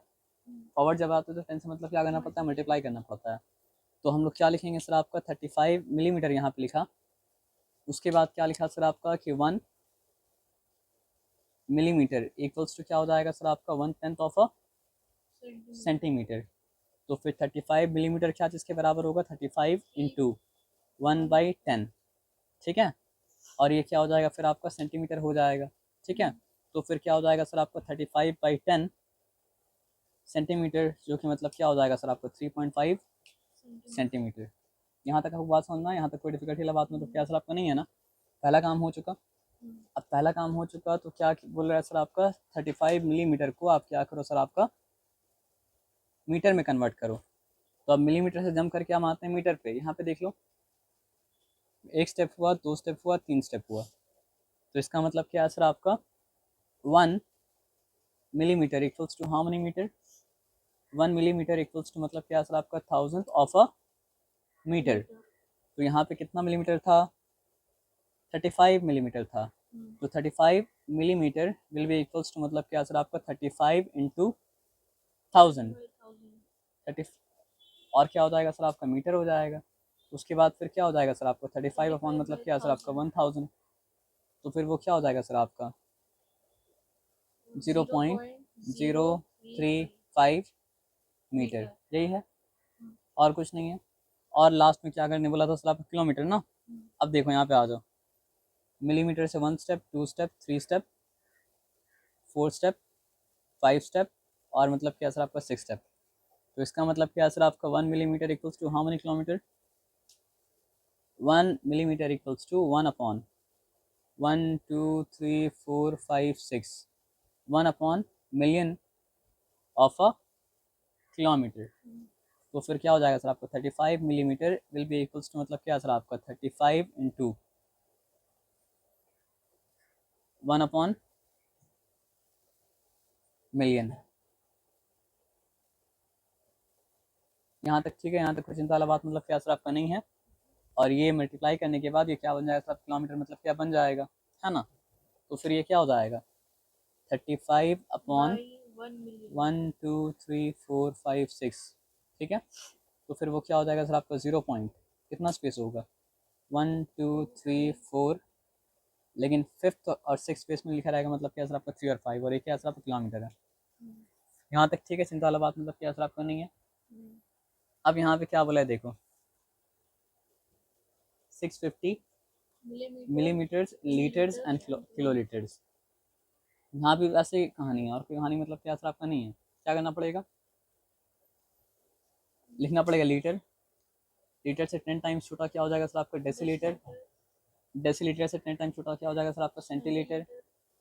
फॉरवर्ड जब आते हो तो 10 से मतलब क्या करना पड़ता है मल्टीप्लाई करना पड़ता है। तो हम लोग क्या लिखेंगे सर आपका 35 मिलीमीटर यहाँ पे लिखा, उसके बाद क्या लिखा सर आपका कि 1 मिलीमीटर इक्वल्स टू क्या हो जाएगा सर आपका 1/10 ऑफ अ सेंटीमीटर। तो फिर 35 मिलीमीटर क्या चीज़ के बराबर होगा 35 इंटू 1/10, ठीक है। और ये क्या हो जाएगा फिर आपका सेंटीमीटर हो जाएगा, ठीक है। तो फिर क्या हो जाएगा सर आपका 35/10 सेंटीमीटर, जो कि मतलब क्या हो जाएगा सर आपको 3.5 सेंटीमीटर। यहाँ तक आपको बात समझना है, यहाँ तक कोई डिफिकल्टी वाला बात में तो क्या सर आपका नहीं है ना। पहला काम हो चुका। अब पहला काम हो चुका तो क्या बोल रहा है सर आपका 35 मिलीमीटर को आप क्या करो सर आपका मीटर में कन्वर्ट करो। तो अब मिलीमीटर से जंप करके हम आते हैं मीटर पे। यहाँ पे देख लो, एक स्टेप हुआ, 2 स्टेप हुआ, 3 स्टेप हुआ। तो इसका मतलब क्या है सर आपका 1 millimetre equals to how many metre, 1 millimetre equals to मतलब क्या है सर आपका 1000th ऑफ अ मीटर। तो यहाँ पे कितना मिलीमीटर था 35 मिलीमीटर था। तो 35 millimetre will be equals to मतलब क्या सर आपका 35 इंटू 1000 30, और क्या हो जाएगा सर आपका मीटर हो जाएगा। उसके बाद फिर क्या हो जाएगा सर आपका 35 अपॉन मतलब क्या सर आपका 1000। तो फिर वो क्या हो जाएगा सर आपका 0.035 मीटर, यही है और कुछ नहीं है। और लास्ट में क्या करने बोला था सर आपका किलोमीटर ना। अब देखो यहाँ पे आ जाओ, मिलीमीटर से 1 step, 2 step, 3 step, 4 step, 5 step, और मतलब क्या सर आपका 6 स्टेप। तो इसका मतलब क्या सर आपका 1 millimetre equals to how many kilometre, 1 millimetre equals to 1 upon 1 2 3 4 5 6, 1 upon million of a kilometre. तो फिर क्या हो जाएगा सर आपका 35 millimetre will be equals to मतलब क्या सर आपका 35 इंटू 1 अपॉन मिलियन। यहाँ तक ठीक है, यहाँ तक कोई चिंता वाला बात मतलब क्या सर आपका नहीं है। और ये मल्टीप्लाई करने के बाद ये क्या बन जाएगा सर किलोमीटर मतलब क्या बन जाएगा, है ना। तो फिर ये क्या हो जाएगा 35 अपॉन 1 2 3 4 5 6, ठीक है। तो फिर वो क्या हो जाएगा सर आपका 0 पॉइंट कितना स्पेस होगा 1 2 3 4, लेकिन फिफ्थ और सिक्स स्पेस में लिखा रहेगा मतलब क्या सर आपका 3 और 5, और एक क्या सर आपका किलोमीटर है। यहाँ तक ठीक है, चिंता वाला बात मतलब क्या सर आपका नहीं है। अब यहाँ पे क्या बोला है देखो, 650 मिलीमीटर्स, लीटर्स एंड किलोलीटर्स। यहाँ भी वैसे ही कहानी है, और कोई कहानी मतलब क्या सर आपका नहीं है। क्या करना पड़ेगा, लिखना पड़ेगा लीटर। लीटर से 10 टाइम्स छोटा क्या हो जाएगा सर आपका डेसीलीटर। डेसीलीटर से 10 टाइम्स छोटा क्या हो जाएगा सर आपका सेंटीलीटर।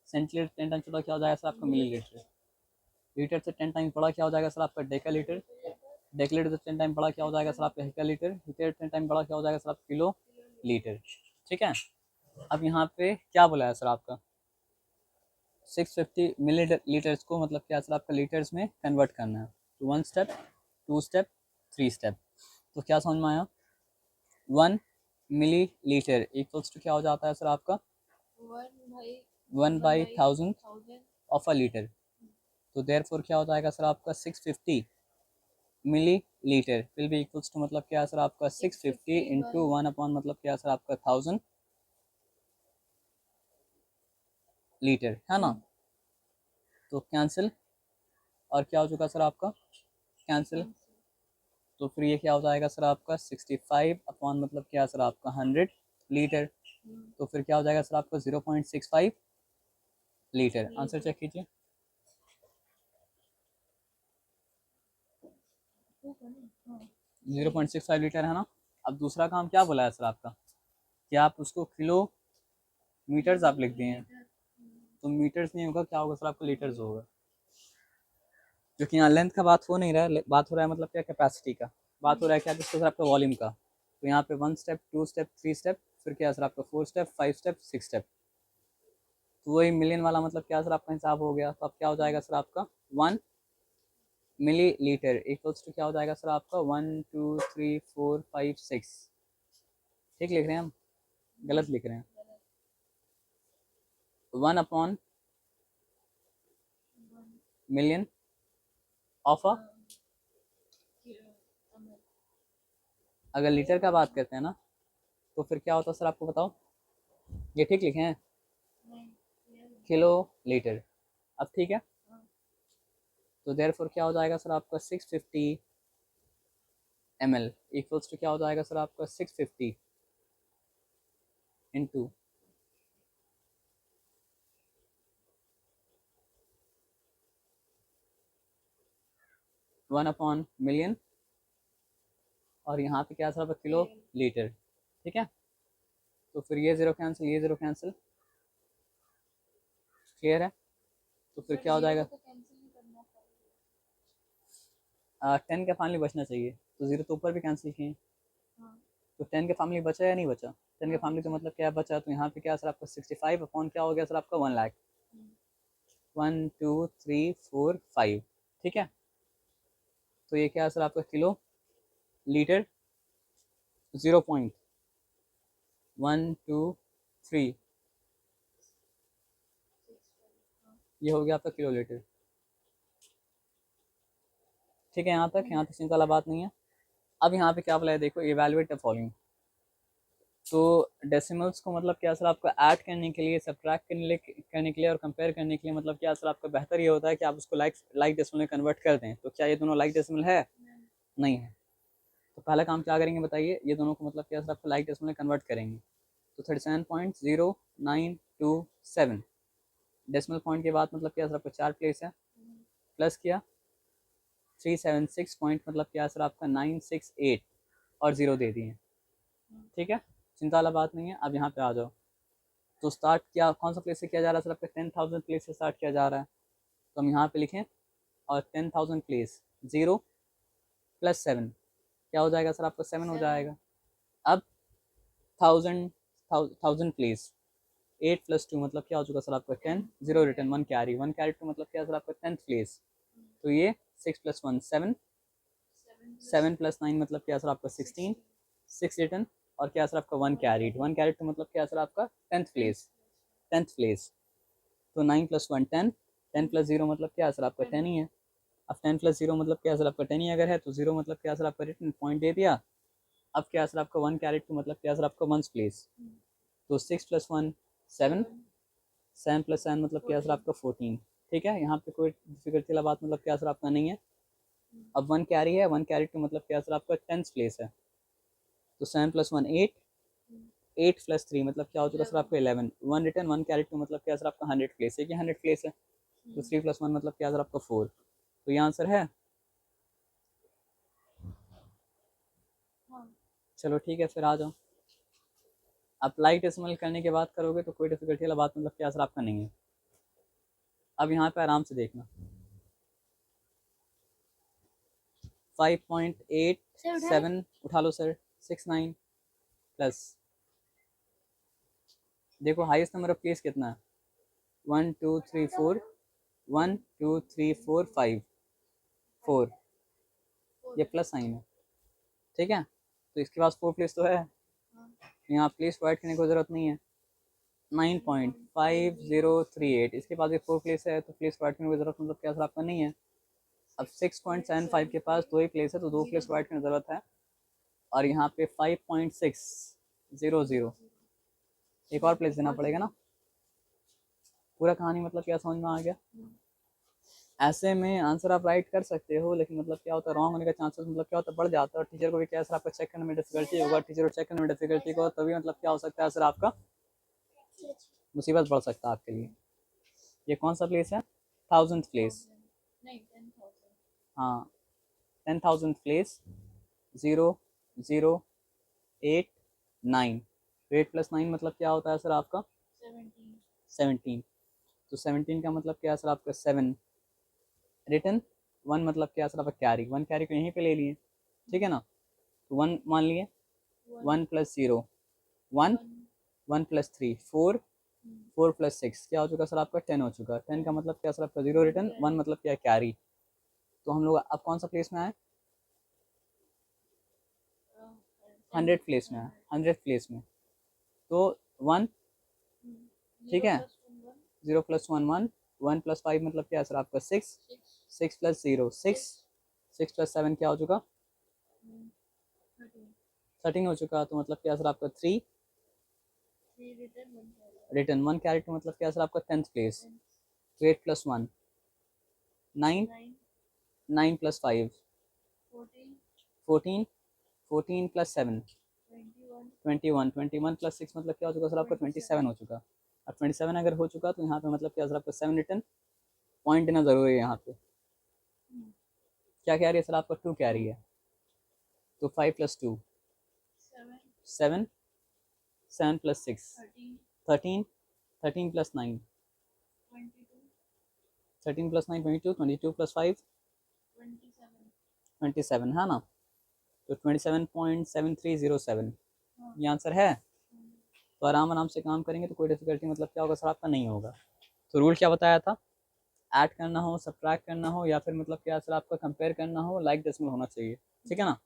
सेंटीलीटर 10 टाइम्स छोटा क्या हो जाएगा सर आपका मिलीलीटर। लीटर से 10 टाइम्स बड़ा क्या हो जाएगा सर आपका डेकालीटर। डेकालीटर से 10 टाइम बड़ा क्या हो जाएगा सर आपका हेक्टालीटर। हेक्टालीटर 10 टाइम बड़ा क्या हो जाएगा सर आपका किलो लीटर। ठीक है, अब यहाँ पे क्या बोला है सर आपका 650 मिली लीटर्स को मतलब क्या सर आपका लीटर्स में कन्वर्ट करना है। तो 1 स्टेप, 2 स्टेप, 3 स्टेप। तो क्या समझ में आया, 1 मिली लीटर इक्वल्स टू क्या हो जाता है सर आपका 1/1000 ऑफ अ लीटर। तो देयरफॉर क्या हो जाएगा सर आपका 650 millilitre will be equals to मतलब क्या सर आपका 650 इंटू 1 अपॉन मतलब क्या सर आपका 1000 लीटर, है ना। तो कैंसिल, और क्या हो चुका सर आपका कैंसिल। तो फिर ये क्या हो जाएगा सर आपका 65 अपॉन मतलब क्या सर आपका 100 लीटर। तो फिर क्या हो जाएगा सर आपका 0.65 लीटर। आंसर चेक कीजिए। 0.65 लीटर है ना। अब दूसरा काम क्या बोला है सर आपका, कि आप उसको किलो मीटर्स आप लिख दिए हैं। तो मीटर्स नहीं होगा, क्या होगा सर आपका लीटर्स होगा, क्योंकि यहाँ लेंथ का बात हो नहीं रहा है, बात हो रहा है मतलब क्या कैपेसिटी का, बात हो रहा है क्या जिसको सर आपका वॉल्यूम का। तो यहाँ पे 1 स्टेप, 2 स्टेप, 3 स्टेप, फिर क्या सर आपका 4 स्टेप, 5 स्टेप, 6 स्टेप। तो वही मिलियन वाला मतलब क्या सर आपका हिसाब हो गया। तो अब क्या हो जाएगा सर आपका 1 मिली लीटर इक्वल्स टू क्या हो जाएगा सर आपका 1 2 3 4 5 6। ठीक लिख रहे हैं हम, गलत लिख रहे हैं। 1 अपॉन मिलियन ऑफ अ, अगर लीटर का बात करते हैं ना तो फिर क्या होता है सर आपको बताओ, ये ठीक लिखे हैं किलो लीटर। अब ठीक है, तो देयरफॉर क्या हो जाएगा सर आपका 650 ml इक्वल्स टू क्या हो जाएगा सर आपका 650 इंटू 1 अपॉन मिलियन, और यहाँ पे क्या सर आपका किलो लीटर। ठीक है, तो फिर ये जीरो कैंसिल, ये जीरो कैंसिल, क्लियर है। तो फिर क्या हो जाएगा 10 का फैमिली बचना चाहिए, तो जीरो तो ऊपर भी कैंसिल किए। तो 10 का फैमिली बचा या नहीं बचा, 10 का फैमिली तो मतलब क्या बचा। तो यहाँ पे क्या सर आपका 65 अपॉन क्या हो गया सर आपका 1 लाख। 1 2 3 4 5, ठीक है। तो ये क्या है सर आपका किलो लीटर 0.123, ये हो गया आपका किलो लीटर। ठीक है, यहाँ तक चिंता वाला बात नहीं है। अब यहाँ पे क्या बोला है देखो, इवेलुएट द फॉलोइंग। तो डेसिमल्स को मतलब क्या सर आपको ऐड करने के लिए, सब्ट्रैक्ट करने के लिए और कंपेयर करने के लिए मतलब क्या सर आपका बेहतर ये होता है कि आप उसको लाइक डेसिमल में कन्वर्ट कर दें। तो क्या ये दोनों लाइक डेसिमल है, नहीं है। तो पहला काम क्या करेंगे बताइए, ये दोनों को मतलब क्या सर आपको लाइक डेसिमल में कन्वर्ट करेंगे। तो 37.0927 डेसिमल पॉइंट के बाद मतलब क्या सर आपका 4 प्लेस है, प्लस किया 376 पॉइंट मतलब क्या सर आपका 968 और ज़ीरो दे दिए। ठीक है, चिंता वाला बात नहीं है। अब यहाँ पे आ जाओ, तो स्टार्ट क्या कौन सा प्लेस से किया जा रहा है सर आपका 10,000 प्लेस से स्टार्ट किया जा रहा है। तो हम यहाँ पे लिखें, और 10,000 प्लेस 0 प्लस 7 क्या हो जाएगा सर आपका 7 हो जाएगा। अब 1000 प्लेस 8 प्लस 2 मतलब क्या हो चुका सर आपका 10, 0 रिटर्न 1 कैरी, 1 कैरी 2 मतलब क्या सर आपका 10th प्लेस। तो ये 6 प्लस 1 7, 7 प्लस 9 मतलब क्या सर आपका 16, 6 रिटर्न, और क्या सर आपका 1 कैरीड, 1 कैरीड तो मतलब क्या सर आपका 10th प्लेस, 10th प्लेस। तो 9 प्लस 1 10, 10 प्लस 0 मतलब क्या सर आपका 10 ही है। अब 10 प्लस 0 मतलब क्या सर आपका 10 ही अगर है, तो 0 मतलब क्या सर आपका रिटर्न पॉइंट दे दिया, अब क्या सर आपका 1 कैरेट टू मतलब क्या सर आपका 1 प्लेस, तो 6 + 1 7, 7 + 7 मतलब क्या सर आपका 14। ठीक है, यहाँ पे कोई डिफिकल्टी वाला बात मतलब क्या सर आपका नहीं है। अब 1 कैरी है, 1 कैरी टू मतलब क्या सर आपका 10th प्लेस है, तो 7 + 1 8, 8 + 3 मतलब क्या हो चुका सर आपका 11। 1 रिटर्न 1 कैरी टू मतलब क्या सर आपका 100 प्लेस है कि 100 प्लेस है, तो 3 + 1 मतलब क्या सर आपका 4, तो ये आंसर है। चलो ठीक है, फिर आ जाओ। अप्लाई डेसिमल करने की बात करोगे तो कोई डिफिकल्टी वाला बात मतलब क्या सर आपका नहीं है। अब यहाँ पे आराम से देखना, 5.87 उठा लो सर, 69 प्लस, देखो हाईएस्ट नंबर ऑफ प्लेस कितना है, 1 2 3 4, 1 2 3 4 5 4, ये प्लस साइन है। ठीक है, तो इसके पास 4 प्लेस तो है, यहाँ प्लेस प्रोवाइड करने की जरूरत नहीं है। 9.5038, इसके पास एक 4 प्लेस है, तो प्लेस प्रोवाइड करने की जरूरत मतलब क्या सर आपका नहीं है। अब 6.75 के पास 2 ही प्लेस है, तो 2 प्लेस प्रोवाइड करने की जरूरत है। और यहाँ पे 5.600, एक और प्लेस देना पड़ेगा ना। पूरा कहानी मतलब क्या समझ में आ गया। ऐसे में आंसर आप राइट कर सकते हो, लेकिन मतलब क्या होता है रॉन्ग होने का चांसेस मतलब क्या होता है बढ़ जाता है, और टीचर को भी क्या सर आपका चेक करने में डिफिकल्टी होगा, टीचर को चेक करने में डिफिकल्टी को तभी मतलब क्या हो सकता है सर आपका मुसीबत बढ़ सकता है आपके लिए। ये कौन सा प्लेस है, 1000th प्लेस, हाँ 10,000 प्लेस, 0 0 8 9, 8 + 9 मतलब क्या होता है सर आपका 17, तो 17 का मतलब क्या है सर आपका 7 रिटर्न, 1 मतलब क्या है सर आपका कैरी, 1 कैरी को यहीं पे ले लिए, ठीक है ना, तो 1 मान लिए, 1 + 0 1, 1 + 3 4, 4 + 6 क्या हो चुका सर आपका 10 हो चुका, 10 का मतलब क्या सर आपका 0 रिटर्न, 1 मतलब क्या कैरी। तो हम लोग अब कौन सा प्लेस में आए, 100 प्लेस में आए, 100 प्लेस में, तो 1, ठीक है, 0 + 1 1, 1 + 5 मतलब क्या है सर आपका 6, 6 + 0 6, 6 + 7 क्या हो चुका 13 हो चुका, तो मतलब क्या सर आपका 3 रिटर्न, 1 कैरी टू मतलब क्या सर आपका 10th प्लेस, तो 8 + 1 9, 9 + 5 14, 14 + 7 21, 21 + 6 मतलब क्या हो चुका सर आपका 27 हो चुका। अब 27 अगर हो चुका तो यहाँ पे मतलब क्या सर आपका 7 रिटर्न, पॉइंट देना जरूरी है यहाँ पे। क्या कैरी है सर आपका 2 कैरी है, तो 5 + 2 7, 7 + 6 13, 13 + 9 13 + 9 22, 22 + 5 27 है ना, तो 27.7307 ये आंसर है। तो आराम आराम से काम करेंगे तो कोई डिफिकल्टी मतलब क्या होगा सर आपका नहीं होगा। तो रूल क्या बताया था, ऐड करना हो, सब्ट्रैक्ट करना हो, या फिर मतलब क्या सर आपका कंपेयर करना हो, लाइक डेसिमल होना चाहिए, ठीक है ना।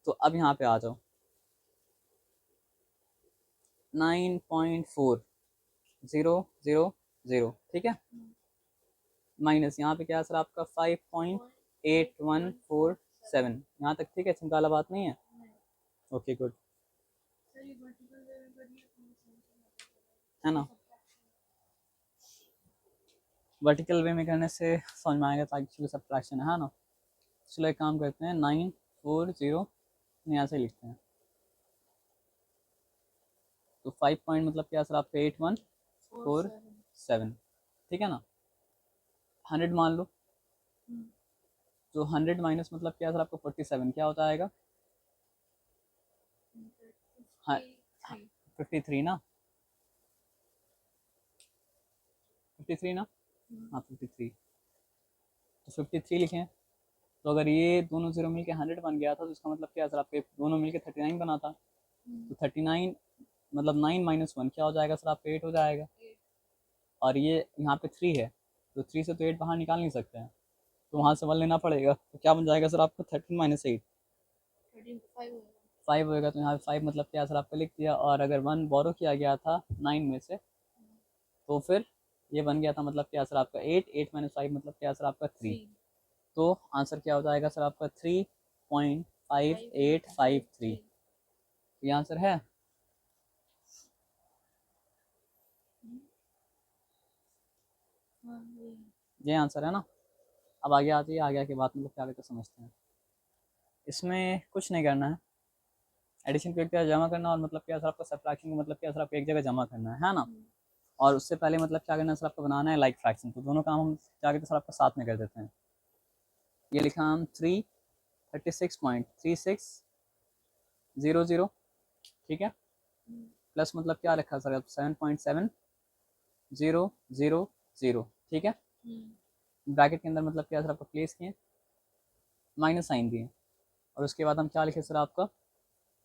तो अब यहाँ पे आ जाओ, 9.4000, ठीक है, माइनस यहाँ पे क्या है सर आपका 5.8147, यहाँ तक ठीक है, चिंता वाला बात नहीं है। ओके गुड, है ना, वर्टिकल वे में करने से समझ में आएगा, ताकि सब्ट्रैक्शन है ना। चलो एक काम करते हैं, 940 यहाँ से लिखते हैं, तो 5 पॉइंट मतलब क्या सर आपका 8147, ठीक है ना, 100 मान लो, तो 100 माइनस मतलब क्या सर आपका 47 क्या होता आएगा, हाँ 53 ना, 53 ना, हाँ 53, तो 53 लिखें। तो अगर ये दोनों जीरो मिलके 100 बन गया था, तो इसका मतलब क्या सर आपके दोनों मिलके 39 बना था, तो 39 मतलब 9 - 1 क्या हो जाएगा सर आपका 8 हो जाएगा, और ये यहाँ पे 3 है, तो 3 से तो 8 बाहर निकाल नहीं सकते हैं, तो वहाँ से 1 लेना पड़ेगा, तो क्या बन जाएगा सर आपका 13 - 8 5 होएगा, तो यहाँ पे 5 मतलब क्या सर आपका लिख दिया, और अगर 1 बोरो किया गया था 9 में से, तो फिर ये बन गया था मतलब क्या सर आपका 8, 8 - 5 मतलब क्या सर आपका 3, तो आंसर क्या हो जाएगा सर आपका 3.5853, ये आंसर है? हाँ वही। ये आंसर है ना। अब आगे आती है, आगे आके बात मतलब क्या आगे तो समझते हैं। इसमें कुछ नहीं करना है, एडिशन को एक जगह जमा करना और मतलब क्या सर आपको सब्ट्रैक्शन को मतलब क्या सर आपको एक जगह जमा करना है ना। और उससे पहले मतलब क्या करना है सर आपको बनाना है लाइक फ्रैक्शन, तो दोनों काम हम क्या कहते हैं सर आपको साथ में कर देते हैं। ये लिखा हम 336.3600, ठीक है, प्लस मतलब क्या रखा सर 7.7000, ठीक है। ब्रैकेट के अंदर मतलब क्या सर आपको प्लेस किए, माइनस साइन दिए, और उसके बाद हम क्या लिखे सर आपका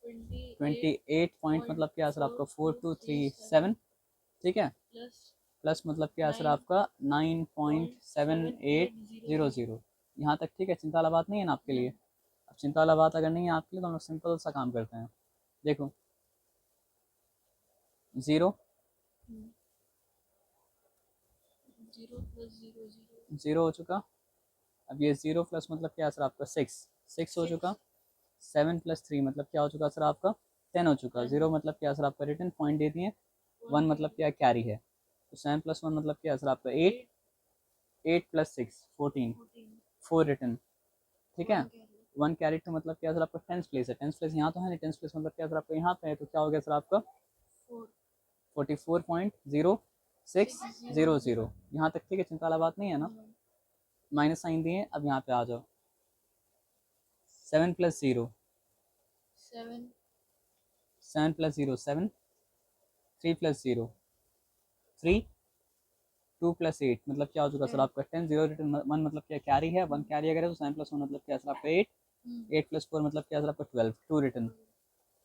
28 पॉइंट मतलब क्या सर आपका 4237, ठीक है, प्लस मतलब क्या सर आपका 9.7800। यहाँ तक ठीक है, चिंता वाला बात नहीं है ना आपके लिए। अब चिंता वाला बात अगर नहीं है आपके लिए तो हम लोग सिंपल सा काम करते हैं। देखो 0 0 हो चुका। अब ये 0 प्लस मतलब क्या सर आपका 6 हो चुका। 7 + 3 मतलब क्या हो चुका सर आपका 10 हो चुका। 0 मतलब क्या सर आपका रिटर्न पॉइंट दे दिए। 1 मतलब क्या कैरी है, तो 7 + 1 मतलब क्या सर आपका 8, 8 + 6 14, 4 रिटर्न, ठीक है। 1 कैरी तो मतलब क्या सर आपका 10th प्लेस है, 10th प्लेस यहाँ तो है नहीं, 10th प्लेस मतलब क्या सर आपका यहाँ पे है, तो क्या हो गया सर आपका 44.0600। यहाँ तक ठीक है, चिंता वाला बात नहीं है ना। माइनस साइन दिए, अब यहाँ पे आ जाओ 7 + 0 7 + 0 7, 3 + 0 3, 2 + 8 मतलब क्या हो चुका सर आपका 10। 0 रिटर्न 1 मतलब क्या कैरी है, 1 कैरी अगर है तो 7 + 1 मतलब क्या सर आपका 8, 8 + 4 मतलब क्या सर आपका 12, 2 रिटर्न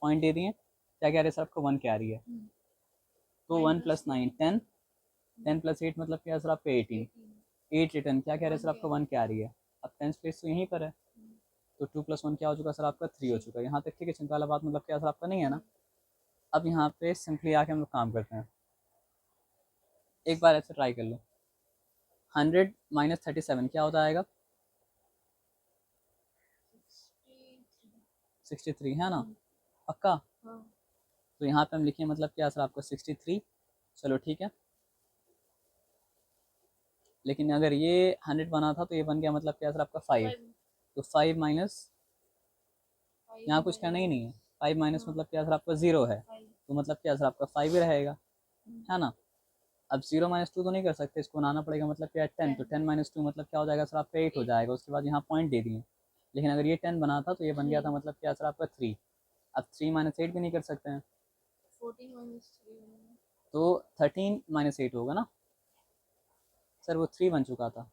पॉइंट दे दिए। क्या कह रहे हैं सर आपका 1 कैरी है, तो 1 + 9 10, 10 + 8 मतलब क्या सर आपका 18, 8 रिटर्न क्या कह रहे हैं सर आपका 1 कैरी है। अब 10th प्लेस तो यहीं पर है, तो 2 + 1 क्या हो चुका सर आपका 3 हो चुका। यहाँ तक ठीक है, चिंता वाला बात मतलब क्या सर आपका नहीं है ना। अब यहाँ पे सिंपली आके हम लोग काम करते हैं, एक बार ऐसे ट्राई कर लो। 100 - 37 क्या होता आएगा 63 है ना, पक्का। तो यहाँ पे हम लिखे मतलब क्या सर आपका 63, चलो ठीक है। लेकिन अगर ये 100 बना था तो ये बन गया मतलब क्या सर आपका 5, तो 5 माइनस, यहाँ कुछ करना ही नहीं है, 5 माइनस मतलब क्या सर आपका 0 है, तो मतलब क्या सर आपका 5 ही रहेगा, है ना। अब 0 - 2 तो नहीं कर सकते, इसको बनाना पड़ेगा मतलब क्या 10, तो 10 - 2 मतलब क्या हो जाएगा सर आपका 8 हो जाएगा। उसके बाद यहाँ पॉइंट दे दिए, लेकिन अगर ये 10 बना था तो ये बन गया था मतलब क्या सर आपका 3। अब 3 - 8 भी नहीं कर सकते हैं, तो 13 - 8 होगा ना सर, वो 3 बन चुका था,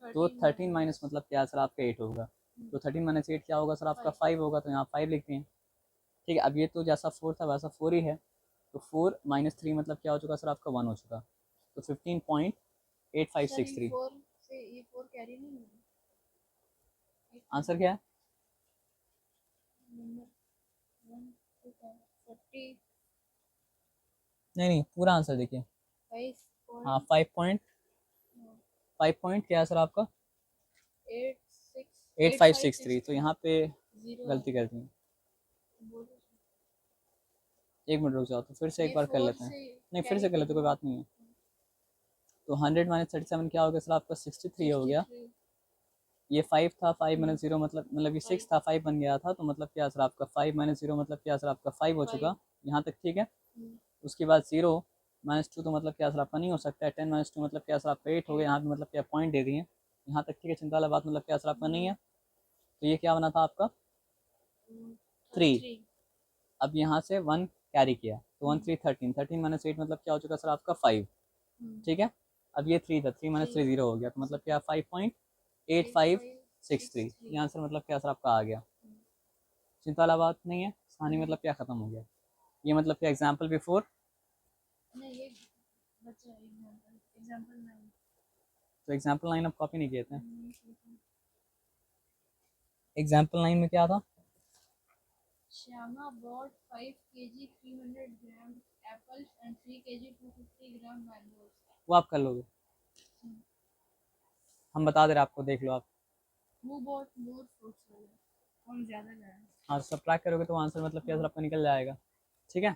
तो 13 माइनस मतलब क्या सर आपका 8 होगा, तो 13 - 8 क्या होगा सर आपका 5 होगा, तो यहाँ 5 लिखते हैं, ठीक है। अब ये तो जैसा 4 था वैसा 4 ही है, तो 4 - 3 मतलब क्या हो चुका सर आपका 1 हो चुका, तो 15.8563। आंसर क्या है? नहीं पूरा आंसर देखिए, हाँ 5 पॉइंट क्या है सर आपका 8563, तो यहाँ पे गलती कर दी। एक मिनट रुक जाओ, तो फिर से एक बार कर लेते हैं, नहीं फिर से कर लेते, कोई बात नहीं है। तो 100 - 37 क्या हो गया सर आपका 63 हो गया। ये 5 था, 5 - 0 मतलब ये 6 था, 5 बन गया था, तो मतलब क्या सर आपका 5 - 0 मतलब क्या सर आपका 5 हो चुका, यहाँ तक ठीक है। उसके बाद 0 - 2 तो मतलब क्या सर आपका नहीं हो सकता है, 10 - 2 मतलब क्या सर आपका 8 हो गया, यहाँ पे मतलब क्या पॉइंट दे दिए, यहाँ तक ठीक है, चिंता वाला बात मतलब क्या सर आपका नहीं है। तो ये क्या बना था आपका 3। अब यहाँ से 1 कैरी किया, तो 1 3 13, 13 - 8 मतलब क्या हो चुका सर आपका 5, ठीक है। अब ये 3 था, 3 - 3 0 हो गया, तो मतलब क्या 5.8563, ये आंसर मतलब क्या सर आपका आ गया। चिंता वाला बात नहीं है, कहानी मतलब क्या ख़त्म हो गया। ये मतलब क्या एग्जाम्पल बिफोर, तो एग्जाम्पल 9 अब कॉपी नहीं किए थे। एग्जाम्पल 9 में क्या था, Shyama bought 5 kg 300 gram apples and 3 kg 250 gram mangoes. वो आप कर लोगे, हम बता दे रहे आपको, देख लो आप। Who bought more fruits? कौन ज़्यादा लाया? हाँ, सब्ट्रैक्ट करोगे तो आंसर मतलब क्या सर आपका निकल जाएगा। ठीक है,